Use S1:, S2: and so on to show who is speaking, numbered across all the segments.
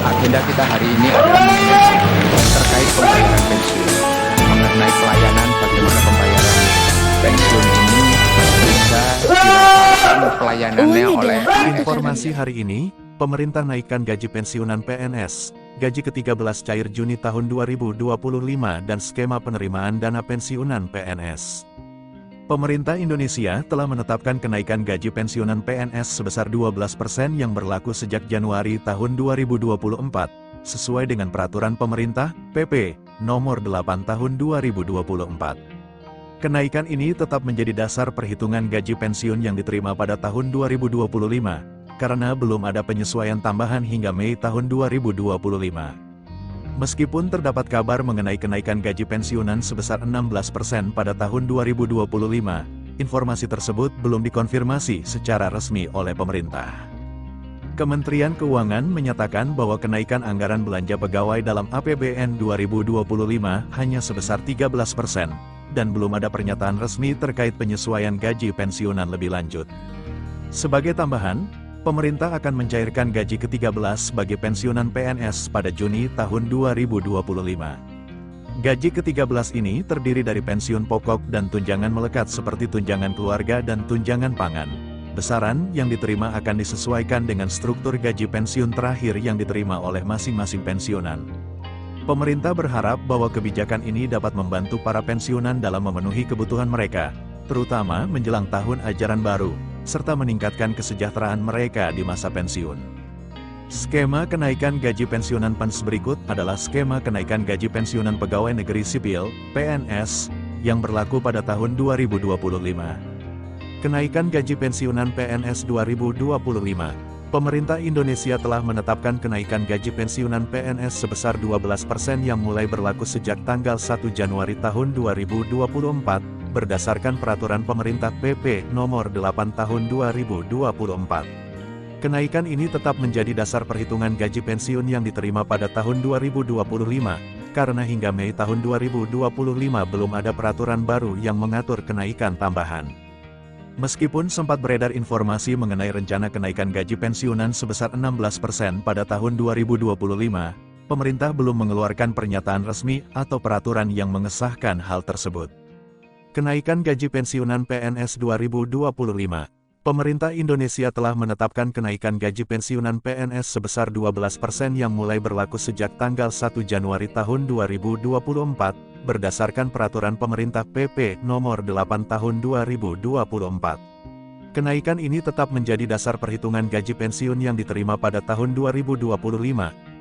S1: Agenda kita hari ini adalah terkait pembayaran pensiun. Mengenai pelayanan, bagaimana pembayaran pensiun ini bisa dirasakan pelayanannya oleh
S2: Informasi hari ini, pemerintah naikkan gaji pensiunan PNS, gaji ke-13 cair Juni tahun 2025 dan skema penerimaan dana pensiunan PNS. Pemerintah Indonesia telah menetapkan kenaikan gaji pensiunan PNS sebesar 12% yang berlaku sejak Januari tahun 2024, sesuai dengan peraturan pemerintah, PP, nomor 8 tahun 2024. Kenaikan ini tetap menjadi dasar perhitungan gaji pensiun yang diterima pada tahun 2025, karena belum ada penyesuaian tambahan hingga Mei tahun 2025. Meskipun terdapat kabar mengenai kenaikan gaji pensiunan sebesar 16% pada tahun 2025, informasi tersebut belum dikonfirmasi secara resmi oleh pemerintah. Kementerian Keuangan menyatakan bahwa kenaikan anggaran belanja pegawai dalam APBN 2025 hanya sebesar 13%, dan belum ada pernyataan resmi terkait penyesuaian gaji pensiunan lebih lanjut. Sebagai tambahan, pemerintah akan mencairkan gaji ke-13 bagi pensiunan PNS pada Juni tahun 2025. Gaji ke-13 ini terdiri dari pensiun pokok dan tunjangan melekat seperti tunjangan keluarga dan tunjangan pangan. Besaran yang diterima akan disesuaikan dengan struktur gaji pensiun terakhir yang diterima oleh masing-masing pensiunan. Pemerintah berharap bahwa kebijakan ini dapat membantu para pensiunan dalam memenuhi kebutuhan mereka, terutama menjelang tahun ajaran baru, serta meningkatkan kesejahteraan mereka di masa pensiun. Skema kenaikan gaji pensiunan PNS berikut adalah skema kenaikan gaji pensiunan pegawai negeri sipil, PNS, yang berlaku pada tahun 2025. Kenaikan gaji pensiunan PNS 2025. Pemerintah Indonesia telah menetapkan kenaikan gaji pensiunan PNS sebesar 12% yang mulai berlaku sejak tanggal 1 Januari tahun 2024, berdasarkan peraturan pemerintah PP nomor 8 tahun 2024. Kenaikan ini tetap menjadi dasar perhitungan gaji pensiun yang diterima pada tahun 2025, karena hingga Mei tahun 2025 belum ada peraturan baru yang mengatur kenaikan tambahan. Meskipun sempat beredar informasi mengenai rencana kenaikan gaji pensiunan sebesar 16% pada tahun 2025, pemerintah belum mengeluarkan pernyataan resmi atau peraturan yang mengesahkan hal tersebut. Kenaikan gaji pensiunan PNS 2025. Pemerintah Indonesia telah menetapkan kenaikan gaji pensiunan PNS sebesar 12% yang mulai berlaku sejak tanggal 1 Januari tahun 2024, berdasarkan peraturan pemerintah PP nomor 8 tahun 2024. Kenaikan ini tetap menjadi dasar perhitungan gaji pensiun yang diterima pada tahun 2025,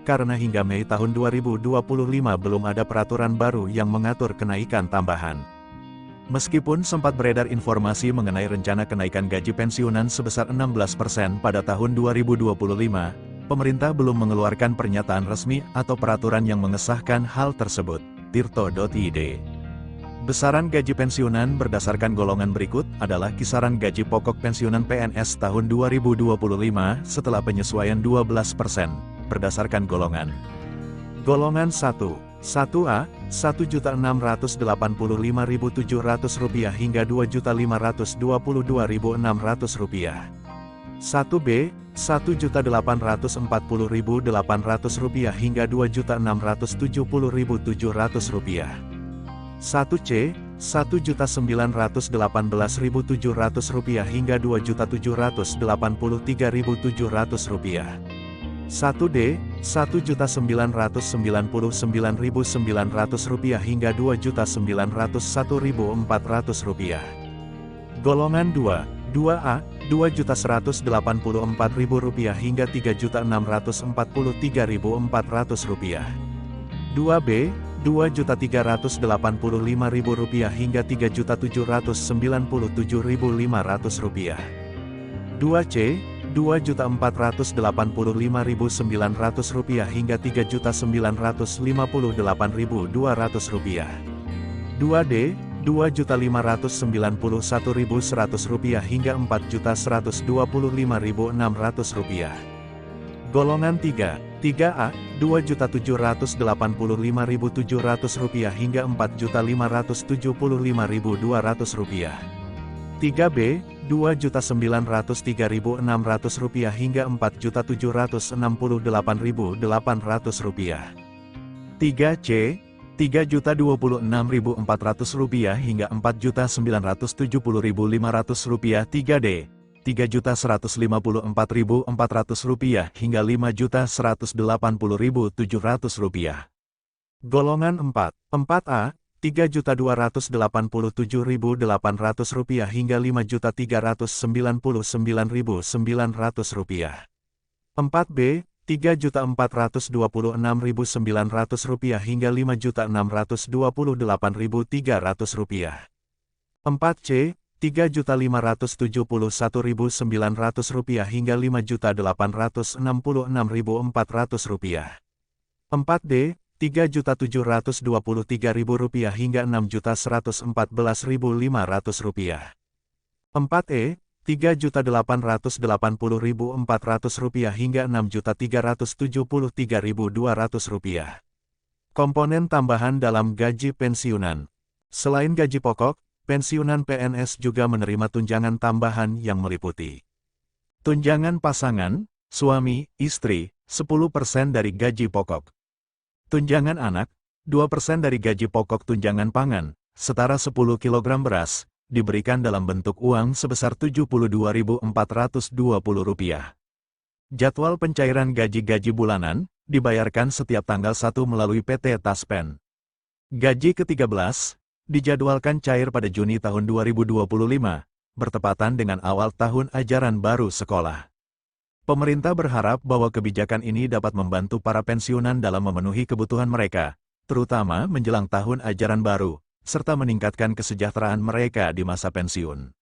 S2: karena hingga Mei tahun 2025 belum ada peraturan baru yang mengatur kenaikan tambahan. Meskipun sempat beredar informasi mengenai rencana kenaikan gaji pensiunan sebesar 16% pada tahun 2025, pemerintah belum mengeluarkan pernyataan resmi atau peraturan yang mengesahkan hal tersebut. Tirto.id. Besaran gaji pensiunan berdasarkan golongan berikut adalah kisaran gaji pokok pensiunan PNS tahun 2025 setelah penyesuaian 12%, berdasarkan golongan. Golongan 1. 1A, Rp1.685.700 hingga Rp2.522.600. 1B, Rp1.840.800 hingga Rp2.670.700. 1C, Rp1.918.700 hingga Rp2.783.700. 1D, Rp1.999.900 hingga Rp2.901.400. Golongan 2, 2A, Rp2.184.000 hingga Rp3.643.400. 2B, Rp2.385.000 hingga Rp3.797.500. 2C, Rp2.485.900 hingga Rp3.958.200. 2D, Rp2.591.100 hingga Rp4.125.600. Golongan 3, 3A, Rp2.785.700 hingga Rp4.575.200. 3B, Rp2.903.600 hingga Rp4.768.800. 3C, Rp3.026.400 hingga Rp4.970.500. 3D, Rp3.154.400 hingga Rp5.180.700. Golongan 4, 4A, Rp3.287.800 hingga Rp5.399.900. 4B, Rp3.426.900 hingga Rp5.628.300. 4C, Rp3.571.900 hingga Rp5.866.400. 4D, Rp3.723.000 hingga Rp6.114.500. 4E, Rp3.880.400 hingga Rp6.373.200. Komponen tambahan dalam gaji pensiunan. Selain gaji pokok, pensiunan PNS juga menerima tunjangan tambahan yang meliputi tunjangan pasangan, suami, istri, 10% dari gaji pokok. Tunjangan anak, 2% dari gaji pokok. Tunjangan pangan, setara 10 kg beras, diberikan dalam bentuk uang sebesar Rp72.420. Jadwal pencairan gaji-gaji bulanan, dibayarkan setiap tanggal 1 melalui PT Taspen. Gaji ke-13, dijadwalkan cair pada Juni tahun 2025, bertepatan dengan awal tahun ajaran baru sekolah. Pemerintah berharap bahwa kebijakan ini dapat membantu para pensiunan dalam memenuhi kebutuhan mereka, terutama menjelang tahun ajaran baru, serta meningkatkan kesejahteraan mereka di masa pensiun.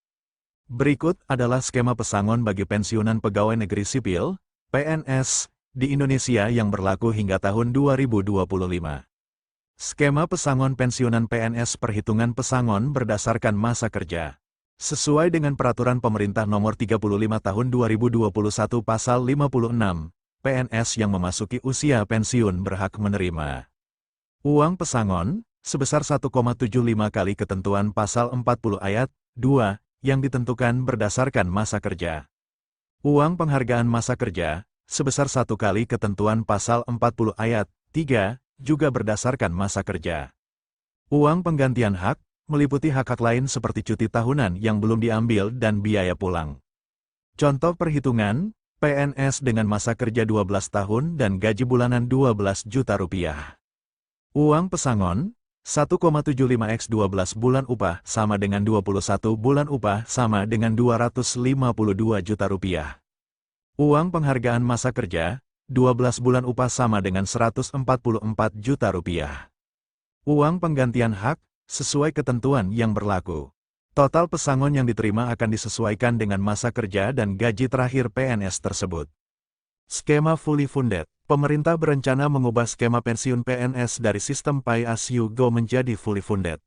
S2: Berikut adalah skema pesangon bagi pensiunan pegawai negeri sipil, PNS, di Indonesia yang berlaku hingga tahun 2025. Skema pesangon pensiunan PNS. Perhitungan pesangon berdasarkan masa kerja. Sesuai dengan Peraturan Pemerintah Nomor 35 Tahun 2021 Pasal 56, PNS yang memasuki usia pensiun berhak menerima uang pesangon sebesar 1,75 kali ketentuan Pasal 40 Ayat 2 yang ditentukan berdasarkan masa kerja. Uang penghargaan masa kerja sebesar 1 kali ketentuan Pasal 40 Ayat 3 juga berdasarkan masa kerja. Uang penggantian hak meliputi hak-hak lain seperti cuti tahunan yang belum diambil dan biaya pulang. Contoh perhitungan, PNS dengan masa kerja 12 tahun dan gaji bulanan Rp12 juta. Uang pesangon, 1,75 X 12 bulan upah sama dengan 21 bulan upah sama dengan Rp252 juta. Uang penghargaan masa kerja, 12 bulan upah sama dengan Rp144 juta. Uang penggantian hak, sesuai ketentuan yang berlaku. Total pesangon yang diterima akan disesuaikan dengan masa kerja dan gaji terakhir PNS tersebut. Skema fully funded. Pemerintah berencana mengubah skema pensiun PNS dari sistem Pay As You Go menjadi fully funded.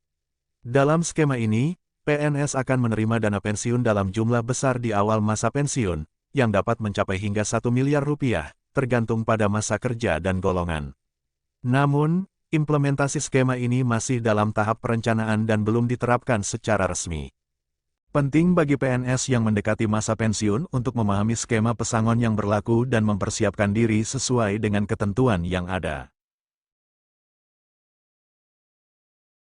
S2: Dalam skema ini, PNS akan menerima dana pensiun dalam jumlah besar di awal masa pensiun, yang dapat mencapai hingga Rp1 miliar, tergantung pada masa kerja dan golongan. Namun, implementasi skema ini masih dalam tahap perencanaan dan belum diterapkan secara resmi. Penting bagi PNS yang mendekati masa pensiun untuk memahami skema pesangon yang berlaku dan mempersiapkan diri sesuai dengan ketentuan yang ada.